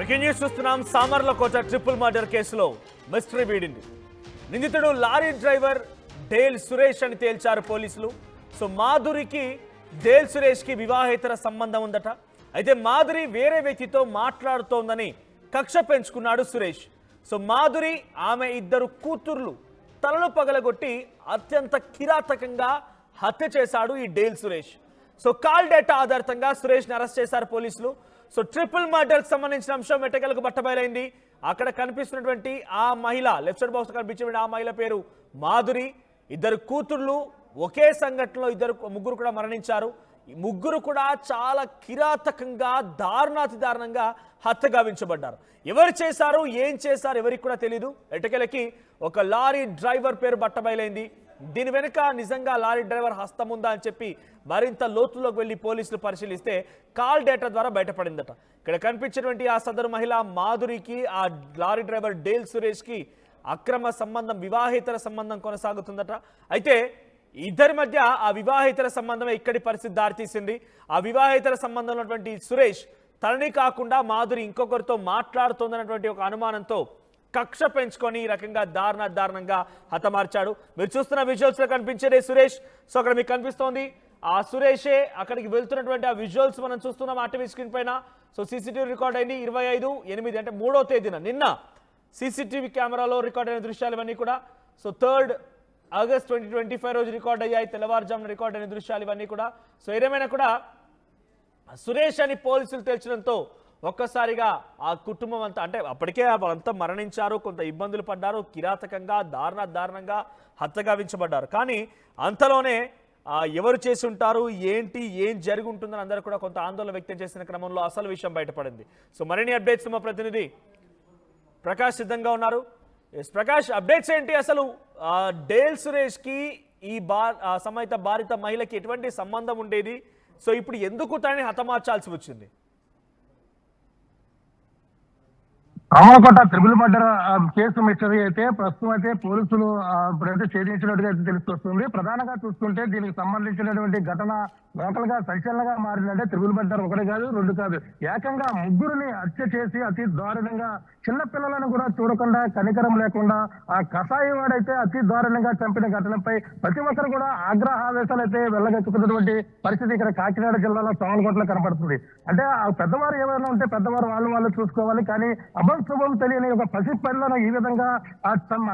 Breaking news చూస్తున్నాం. Samarlakota triple murder కేసులో mystery వీడింది. నిందితుడు లారీ డ్రైవర్ డేల్ సురేష్ అని తేల్చారు పోలీసులు. సో మాధురికి డేల్ సురేష్ కి వివాహేతర సంబంధం ఉందట. అయితే మాధురి వేరే వ్యక్తితో మాట్లాడుతోందని కక్ష పెంచుకున్నాడు సురేష్. సో మాధురి ఆమె ఇద్దరు కూతుర్లు తలలు పగలగొట్టి అత్యంత కిరాతకంగా హత్య చేశాడు ఈ డేల్ సురేష్. సో కాల్ డేటా ఆధారితంగా సురేష్ని అరెస్ట్ చేశారు పోలీసులు. సో ట్రిపుల్ మర్డర్కి సంబంధించిన అంశం ఎట్టకేలకు బట్టబయలైంది. అక్కడ కనిపిస్తున్నటువంటి ఆ మహిళ, లెఫ్ట్ సైడ్ బాక్స్ కనిపించిన ఆ మహిళ పేరు మాధురి. ఇద్దరు కూతుర్లు ఒకే సంఘటనలో ముగ్గురు కూడా మరణించారు. ఈ ముగ్గురు కూడా చాలా కిరాతకంగా దారుణాతి దారుణంగా హత్య గావించబడ్డారు. ఎవరు చేశారు, ఏం చేశారు ఎవరికి కూడా తెలీదు. ఎట్టకేలకి ఒక లారీ డ్రైవర్ పేరు బట్టబయలైంది. దీని వెనుక నిజంగా లారీ డ్రైవర్ హస్తం ఉందా అని చెప్పి మరింత లోతుల్లోకి వెళ్ళి పోలీసులు పరిశీలిస్తే కాల్ డేటా ద్వారా బయటపడిందట. ఇక్కడ కనిపించినటువంటి ఆ సదరు మహిళ మాధురికి ఆ లారీ డ్రైవర్ డేల్ సురేష్కి అక్రమ సంబంధం, వివాహేతర సంబంధం కొనసాగుతుందట. అయితే ఇద్దరి మధ్య ఆ వివాహేతర సంబంధమే ఇక్కడి పరిస్థితి దారితీసింది. ఆ వివాహేతర సంబంధంలో ఉన్నటువంటి సురేష్ తనని కాకుండా మాధురి ఇంకొకరితో మాట్లాడుతోందన్నటువంటి ఒక అనుమానంతో కక్ష పెంచుకొని ఈ రకంగా దారుణంగా హతమార్చాడు. మీరు చూస్తున్న విజువల్స్ లో కనిపించేదే సురేష్. సో అక్కడ మీకు కనిపిస్తోంది ఆ సురేషే అక్కడికి వెళ్తున్నటువంటి ఆ విజువల్స్ మనం చూస్తున్నాం ఆర్టీవీ స్క్రీన్ పైన. సో సీసీటీవీ రికార్డ్ అయింది 25/8 అంటే 3వ తేదీన నిన్న సీసీటీవీ కెమెరాలో రికార్డ్ అయిన దృశ్యాలు ఇవన్నీ కూడా. సో 3 ఆగస్ట్ 2025 రోజు రికార్డ్ అయ్యాయి. తెల్లవారుజామున రికార్డ్ అయిన దృశ్యాలు ఇవన్నీ కూడా. సో ఏదేమైనా కూడా సురేష్ అని పోలీసులు తేల్చడంతో ఒక్కసారిగా ఆ కుటుంబం అంతా, అంటే అప్పటికే వాళ్ళంతా మరణించారు, కొంత ఇబ్బందులు పడ్డారు, కిరాతకంగా దారుణంగా హత్య గావించబడ్డారు. కానీ అంతలోనే ఎవరు చేసి ఉంటారు, ఏంటి, ఏం జరిగి ఉంటుందని అందరూ కూడా కొంత ఆందోళన వ్యక్తం చేసిన క్రమంలో అసలు విషయం బయటపడింది. సో మరిన్ని అప్డేట్స్ మా ప్రతినిధి ప్రకాష్ సిద్ధంగా ఉన్నారు. ప్రకాష్, అప్డేట్స్ ఏంటి? అసలు డేల్ సురేష్కి ఈ సమేత బాధిత మహిళకి ఎటువంటి సంబంధం ఉండేది? సో ఇప్పుడు ఎందుకు తనని హతమార్చాల్సి వచ్చింది? Ramalakota triple murder case mystery అయితే ప్రస్తుతం అయితే పోలీసులు ఇప్పుడైతే ఛేదించినట్టుగా అయితే తెలుస్తొస్తుంది. ప్రధానంగా చూస్తుంటే దీనికి సంబంధించినటువంటి ఘటన లోకల్ గా సంచలనంగా మారిందంటే ట్రిపుల్ మర్డర్ ఒకటి కాదు, రెండు కాదు, ఏకంగా ముగ్గురిని హత్య చేసి అతి దారుణంగా చిన్న పిల్లలను కూడా చూడకుండా, కనికరం లేకుండా ఆ కసాయి వాడైతే అతి దారుణంగా చంపిన ఘటనపై ప్రతి ఒక్కరు కూడా ఆగ్రహావేశాలు అయితే వెళ్ళగక్కుతున్నటువంటి పరిస్థితి ఇక్కడ కాకినాడ జిల్లాలో సామర్లకోటలో కనపడుతుంది. అంటే ఆ పెద్దవారు ఏమైనా ఉంటే పెద్దవారు వాళ్ళు చూసుకోవాలి, కానీ శుభం తెలియని ఒక పసి పిల్లను ఈ విధంగా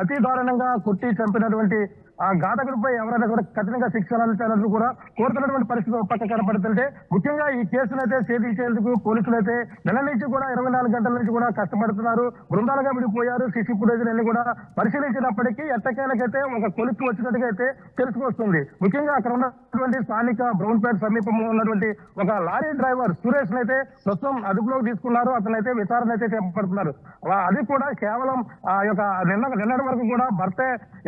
అతి దారుణంగా కొట్టి చంపినటువంటి ఆ ఘాతకుడిపై ఎవరైనా కూడా కఠినంగా శిక్ష అందించాలని కూడా కోరుతున్నటువంటి పరిస్థితి ఒక పక్క కనపడుతుంటే, ముఖ్యంగా ఈ కేసునైతే ఛేదించేందుకు పోలీసులు అయితే నెల నుంచి కూడా 24 గంటల నుంచి కూడా కష్టపడుతున్నారు. బృందాలుగా విడిపోయారు. సీసీ ఫుటేజ్ అన్ని కూడా పరిశీలించినప్పటికీ ఎట్టకేలకైతే ఒక కొలిక్కి వచ్చినట్టుగా అయితే తెలుసుకొస్తుంది. ముఖ్యంగా అక్కడ ఉన్నటువంటి స్థానిక బ్రౌన్పేట సమీపంలో ఉన్నటువంటి ఒక లారీ డ్రైవర్ సురేష్ అయితే ప్రస్తుతం అదుపులోకి తీసుకున్నారు. అతనైతే విచారణ అయితే చేపడుతున్నారు. అది కూడా కేవలం ఆ యొక్క నిన్నటి వరకు కూడా భర్త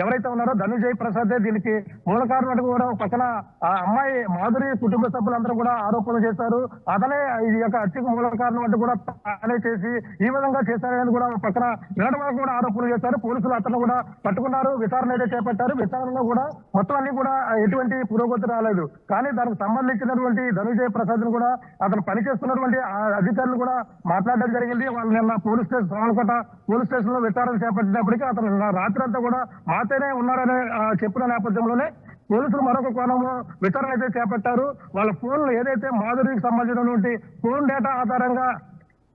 ఎవరైతే ఉన్నారో ధనుజయ్ ప్రసాద్ దీనికి మూల కారణం కూడా పక్కన ఆ అమ్మాయి మాధురి కుటుంబ సభ్యులందరూ కూడా ఆరోపణలు చేశారు. అతనే ఈ యొక్క హత్యకు మూల కారణం అంటే కూడా తానే చేసి ఈ విధంగా చేశారని కూడా పక్కన నిన్నటి వరకు కూడా ఆరోపణలు చేశారు. పోలీసులు అతను కూడా పట్టుకున్నారు, విచారణ అయితే చేపట్టారు. విచారణలో కూడా మొత్తం అన్ని కూడా ఎటువంటి పురోగతి రాలేదు. కానీ దానికి సంబంధించినటువంటి ధనుజయ్ ప్రసాద్ కూడా అతను పనిచేస్తున్నటువంటి అధికారులు కూడా మాట్లాడడం జరిగింది. వాళ్ళు నిన్న police station Samarlakota police station లో విచారణ చేపట్టినప్పటికీ అతను రాత్రి అంతా కూడా మాతోనే ఉన్నారని చెప్పిన నేపథ్యంలోనే పోలీసులు మరొక కోణంలో విచారణ అయితే చేపట్టారు. వాళ్ళ ఫోన్లు ఏదైతే మాధురికి సంబంధించినటువంటి ఫోన్ డేటా ఆధారంగా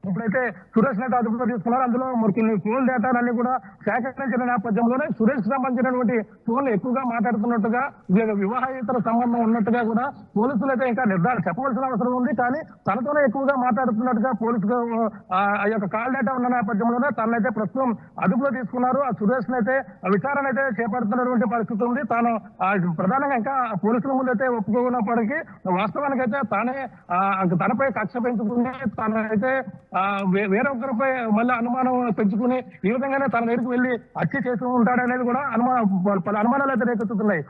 ఇప్పుడైతే సురేష్ నేత అదుపులో తీసుకున్నారు. అందులో మరి కొన్ని ఫోన్ డేటాలన్నీ కూడా సేకరించిన నేపథ్యంలోనే సురేష్ సంబంధించినటువంటి ఫోన్లు ఎక్కువగా మాట్లాడుతున్నట్టుగా, వివాహేతర సంబంధం ఉన్నట్టుగా కూడా పోలీసులు అయితే ఇంకా నిర్ధారణ చెప్పవలసిన అవసరం ఉంది. కానీ తనతోనే ఎక్కువగా మాట్లాడుతున్నట్టుగా పోలీసులు ఆ యొక్క కాల్ డేటా ఉన్న నేపథ్యంలోనే తనైతే ప్రస్తుతం అదుపులో తీసుకున్నారు. ఆ సురేష్ అయితే విచారణ అయితే చేపడుతున్నటువంటి పరిస్థితి ఉంది. తాను ప్రధానంగా ఇంకా పోలీసుల ముందు అయితే ఒప్పుకున్నప్పటికీ వాస్తవానికి అయితే తనపై కక్ష పెంచుకుని తనైతే వేరే ఒక్కరిపై మళ్ళీ అనుమానం పెంచుకుని ఈ విధంగానే తన దగ్గరికి వెళ్ళి హత్య చేస్తూ ఉంటాడనేది కూడా పలు అనుమానాలు అయితే రేకెత్తుతున్నాయి.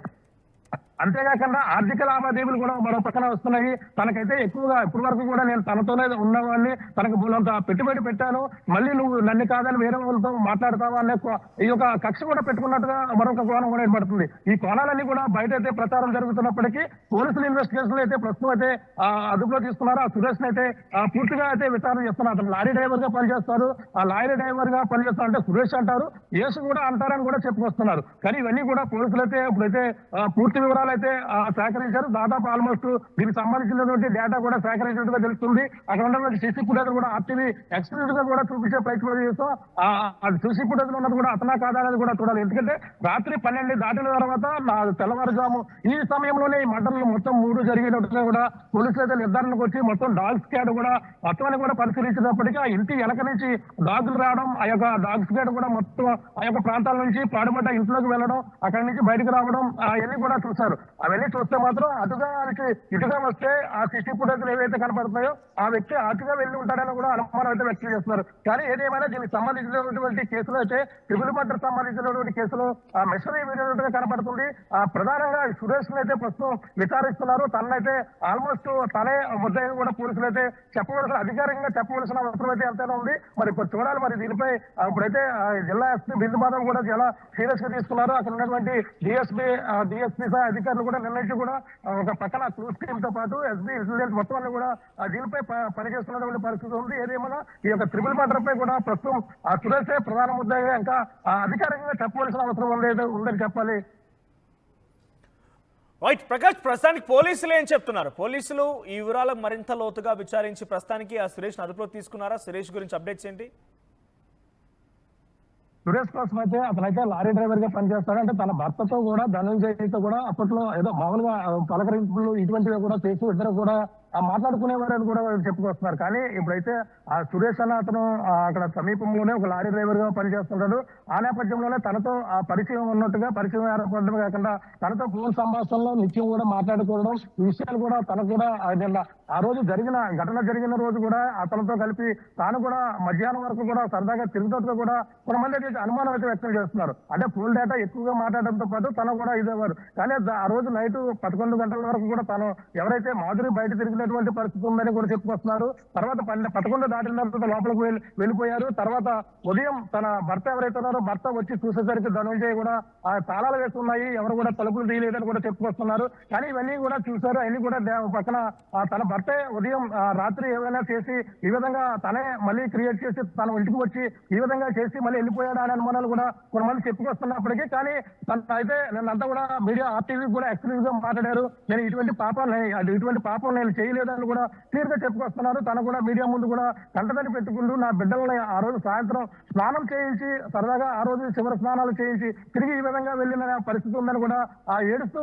అంతేకాకుండా ఆర్థిక లావాదేవీలు కూడా మరో పక్కన వస్తున్నాయి. తనకైతే ఎక్కువగా ఇప్పటి వరకు కూడా నేను తనతోనే ఉన్నవాడిని, తనకు బోలంత పెట్టుబడి పెట్టాను, మళ్ళీ నువ్వు నన్ను కాదని వేరే వాళ్ళతో మాట్లాడతావా అనే ఈ యొక్క కక్ష కూడా పెట్టుకున్నట్టుగా మరొక కోణం కూడా ఏర్పడుతుంది. ఈ కోణాలన్నీ కూడా బయట అయితే ప్రచారం జరుగుతున్నప్పటికీ పోలీసులు ఇన్వెస్టిగేషన్ అయితే ప్రస్తుతం అయితే అదుపులో తీసుకున్నారు. ఆ సురేష్ అయితే పూర్తిగా అయితే విచారణ చేస్తున్నారు. అతను లారీ డ్రైవర్ గా పనిచేస్తారు. ఆ లారీ డ్రైవర్ గా పనిచేస్తారు అంటే సురేష్ అంటారు, యేసు కూడా అంటారని కూడా చెప్పుకొస్తున్నారు. కానీ ఇవన్నీ కూడా పోలీసులు అయితే ఇప్పుడైతే పూర్తి వివరాలు అయితే సేకరించారు. దాదాపు ఆల్మోస్ట్ దీనికి సంబంధించినటువంటి డేటా కూడా సేకరించినట్టుగా తెలుస్తుంది. అక్కడ ఉన్నటువంటి సీసీ ఫుటేజ్ కూడా ఆర్టీవీ ఎక్స్క్లూజివ్ గా కూడా చూపించే ప్రయత్నం చేస్తాం. అది సీసీ ఫుటేజ్ ఉన్నది కూడా అతనా కాదా అనేది కూడా చూడాలి. ఎందుకంటే రాత్రి 12 దాటిన తర్వాత తెల్లవారుజాము ఈ సమయంలోనే ఈ మర్డర్లు మొత్తం 3 జరిగినట్టుగా కూడా పోలీసులు అయితే నిర్ధారణకు వచ్చి మొత్తం డాగ్ స్క్వాడ్ కూడా మొత్తాన్ని కూడా పరిశీలించినప్పటికీ ఆ ఇంటి వెనక నుంచి డాగులు రావడం, ఆ యొక్క డాగ్ స్క్వాడ్ కూడా మొత్తం ఆ యొక్క ప్రాంతాల నుంచి పాడుబడ్డ ఇంట్లోకి వెళ్ళడం, అక్కడి నుంచి బయటకు రావడం అవన్నీ కూడా చూశారు. అవన్నీ చూస్తే మాత్రం ఇటుగా వస్తే ఆ సీసీ ఫుటేజ్లు ఏవైతే కనపడుతున్నాయో ఆ వ్యక్తి అటుగా వెళ్ళి ఉంటాడని కూడా అనుమానం అయితే వ్యక్తం చేస్తున్నారు. కానీ ఏదేమైనా దీనికి సంబంధించినటువంటి కేసులో అయితే ట్రిపుల్ మర్డర్ సంబంధించినటువంటి కేసులో ఆ మెషరీ వీడియోగా కనపడుతుంది. ప్రధానంగా సురేష్ అయితే ప్రస్తుతం విచారిస్తున్నారు. తనైతే ఆల్మోస్ట్ తనే ముద్దాయిని కూడా పోలీసులు అయితే చెప్పవలసిన అధికారికంగా చెప్పవలసిన అవసరం అయితే ఎంతైనా ఉంది. మరి ఇప్పుడు చూడాలి. మరి దీనిపై ఇప్పుడైతే జిల్లా ఎస్పీ బిందుబాదం కూడా చాలా సీరియస్ గా తీసుకున్నారు. అక్కడ ఉన్నటువంటి డిఎస్పీ అధికారులు కూడా నిర్ణయించి కూడా ఒక పక్కన క్లూస్ టీమ్ తో పాటు ఎస్బీ ఇంటెలిజెన్స్ మొత్తం అన్ని కూడా దీనిపై పనిచేస్తున్నటువంటి పరిస్థితి ఉంది. ఏదేమైనా ఈ యొక్క ట్రిపుల్ మర్డర్ పై కూడా ప్రస్తుతం ఆ సురేష్ ప్రధాన ముద్దాయిగా ఇంకా అధికారికంగా చెప్పవలసిన అవసరం ఉందని చెప్పాలి. రైట్ ప్రకాష్, ప్రస్తుతానికి పోలీసులు ఏం చెప్తున్నారు? పోలీసులు ఈ వివరాలకు మరింత లోతుగా విచారించి ప్రస్తుతానికి ఆ సురేష్ అదుపులో తీసుకున్నారా? సురేష్ గురించి అప్డేట్స్ ఏంటి? సురేష్ కోసం అయితే అతనైతే లారీ డ్రైవర్ గా పనిచేస్తాడు. అంటే తన భర్తతో కూడా ధనంజయ్తో కూడా అప్పట్లో ఏదో మామూలుగా పలకరింపులు ఇటువంటివి కూడా చేసి ఇద్దరు కూడా మాట్లాడుకునేవారని కూడా చెప్పుకొస్తున్నారు. కానీ ఇప్పుడైతే ఆ సురేష్ అన్న అతను అక్కడ సమీపంలోనే ఒక లారీ డ్రైవర్ గా పనిచేస్తున్నాడు. ఆ నేపథ్యంలోనే తనతో ఆ పరిచయం ఉన్నట్టుగా పరిచయం ఏర్పడమే కాకుండా తనతో ఫోన్ సంభాషణలో నిత్యం కూడా మాట్లాడుకోవడం, ఈ విషయాలు కూడా తనకు కూడా ఆ రోజు ఘటన జరిగిన రోజు కూడా అతనితో కలిపి తాను కూడా మధ్యాహ్నం వరకు కూడా సరదాగా తిరుగుతూ కూడా కొంతమంది అయితే అనుమానం అయితే వ్యక్తం చేస్తున్నారు. అంటే ఫోన్ డేటా ఎక్కువగా మాట్లాడడంతో పాటు తను కూడా ఇదేవారు. కానీ ఆ రోజు నైట్ 11 గంటల వరకు కూడా తను ఎవరైతే మాధురి బయట తిరిగినటువంటి పరిస్థితి ఉందని కూడా చెప్పుకొస్తున్నారు. తర్వాత 11 దాటిన తర్వాత లోపలికి వెళ్ళిపోయారు. తర్వాత ఉదయం తన భర్త ఎవరైతే ఉన్నారో భర్త వచ్చి చూసేసరికి ధనంజయ్ కూడా ఆ తాళాలు వేస్తున్నాయి, ఎవరు కూడా తలుపులు తీయలేదని కూడా చెప్పుకొస్తున్నారు. కానీ ఇవన్నీ కూడా చూశారు. అవన్నీ కూడా పక్కన తన భర్తే ఉదయం రాత్రి ఏమైనా చేసి ఈ విధంగా తనే మళ్ళీ క్రియేట్ చేసి తన ఇంటికి వచ్చి ఈ విధంగా చేసి మళ్ళీ వెళ్ళిపోయాడు అనే అనుమానాలు కూడా కొంతమంది చెప్పుకొస్తున్నప్పటికీ కానీ తన అయితే నిన్నంతా కూడా మీడియా ఆర్టీవీ కూడా ఎక్స్క్లూజివ్ గా మాట్లాడారు. నేను ఇటువంటి పాపం నేను చేయలేదని కూడా క్లియర్ గా చెప్పుకొస్తున్నారు. తను కూడా మీడియా ముందు కూడా కంటదని పెట్టుకుంటూ నా బిడ్డలని ఆ రోజు సాయంత్రం స్నానం చేయించి సరదాగా ఆ రోజు చివరి స్నానాలు చేయించి తిరిగి ఈ విధంగా వెళ్ళిన పరిస్థితి ఉందని కూడా ఏడుస్తూ